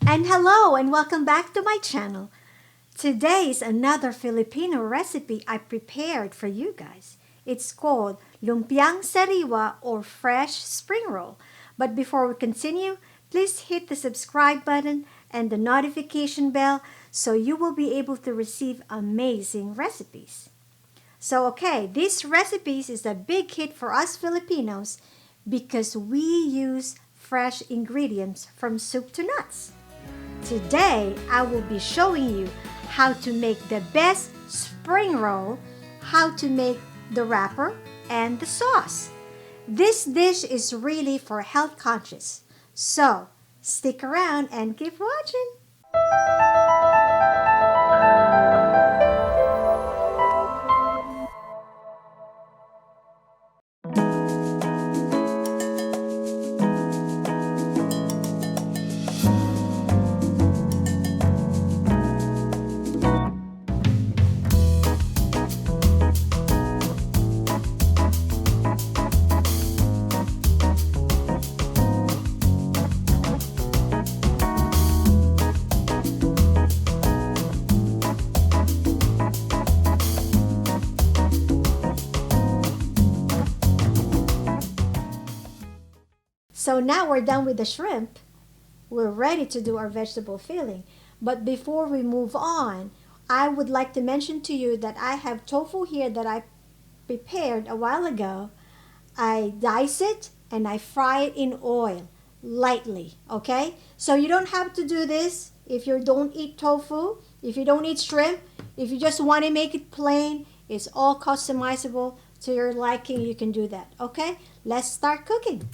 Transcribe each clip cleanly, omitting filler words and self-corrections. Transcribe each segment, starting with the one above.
And hello and welcome back to my channel. Today is another Filipino recipe I prepared for you guys. It's called Lumpiang Sariwa or fresh spring roll. But before we continue, please hit the subscribe button and the notification bell so you will be able to receive amazing recipes. So okay, this recipes is a big hit for us Filipinos because we use fresh ingredients from soup to nuts. Today, I will be showing you how to make the best spring roll, how to make the wrapper, and the sauce. This dish is really for health conscious, so stick around and keep watching. So now we're done with the shrimp. We're ready to do our vegetable filling. But before we move on, I would like to mention to you that I have tofu here that I prepared a while ago. I dice it and I fry it in oil lightly, okay? So you don't have to do this if you don't eat tofu, if you don't eat shrimp, if you just want to make it plain, it's all customizable to your liking. You can do that, okay? Let's start cooking.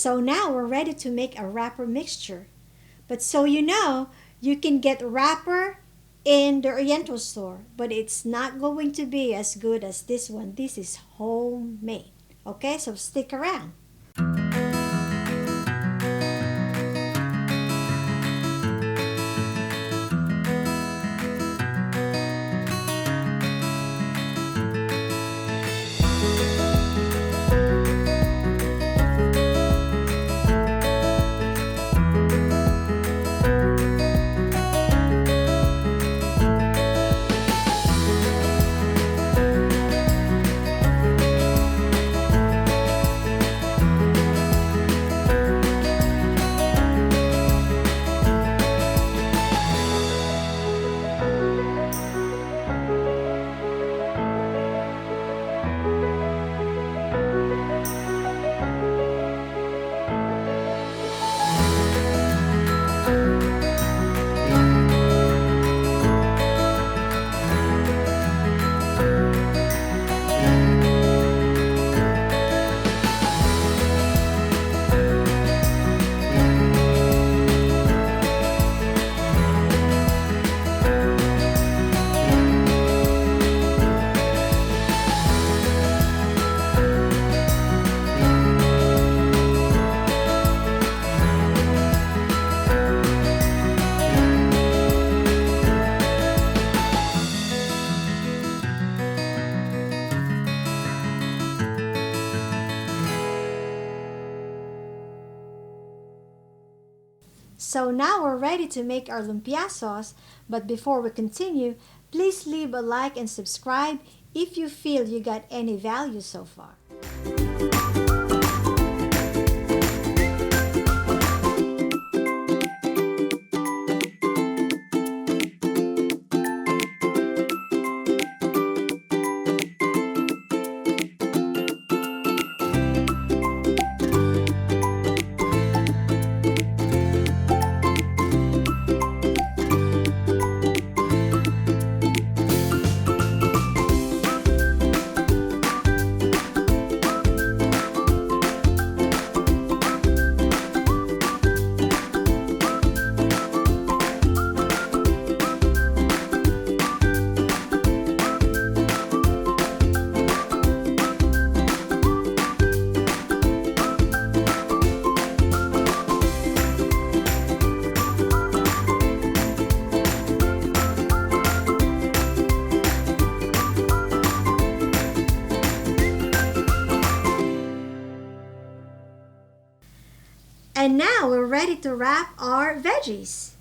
So now we're ready to make a wrapper mixture. But so you know, you can get wrapper in the Oriental store, but it's not going to be as good as this one. This is homemade. Okay, so stick around. So now we're ready to make our lumpia sauce, but before we continue, please leave a like and subscribe if you feel you got any value so far. And now we're ready to wrap our veggies.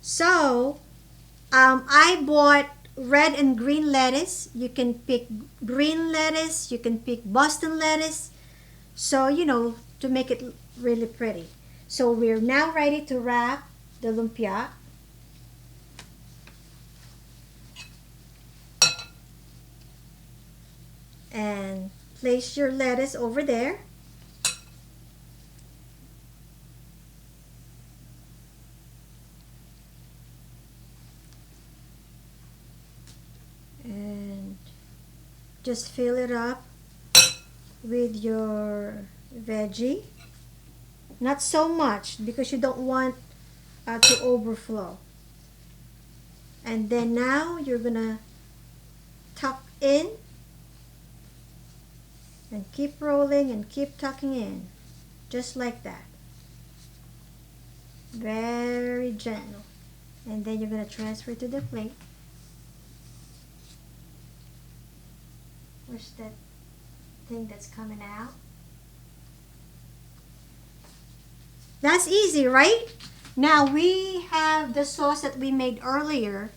So, I bought red and green lettuce. You can pick green lettuce, you can pick Boston lettuce. So, to make it really pretty. So we're now ready to wrap the lumpia. And place your lettuce over there. And just fill it up with your veggie. Not so much because you don't want to overflow. And then now you're gonna tuck in and keep rolling and keep tucking in, just like that. Very gentle. And then you're gonna transfer to the plate. Where's that thing that's coming out? That's easy, right? Now we have the sauce that we made earlier,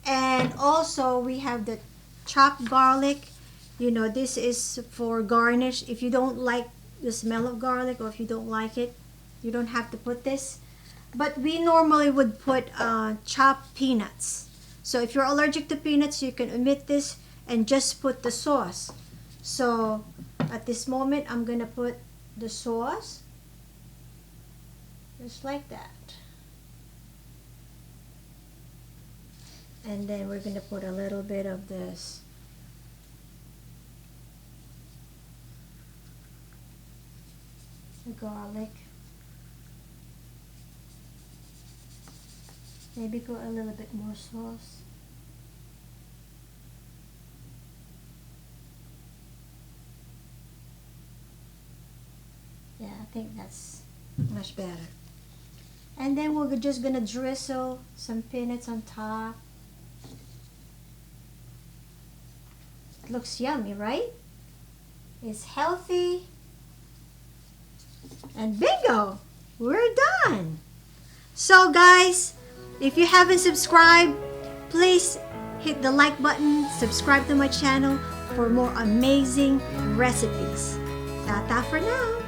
and also we have the chopped garlic. This is for garnish. If you don't like the smell of garlic, or if you don't like it, you don't have to put this. But we normally would put chopped peanuts. So if you're allergic to peanuts, you can omit this and just put the sauce. So at this moment, I'm gonna put the sauce just like that. And then we're gonna put a little bit of this garlic. Maybe go a little bit more sauce. Yeah, I think that's much better. And then we're just gonna drizzle some peanuts on top. It looks yummy, right? It's healthy. And bingo! We're done! So guys, if you haven't subscribed, please hit the like button, subscribe to my channel for more amazing recipes. Tata for now!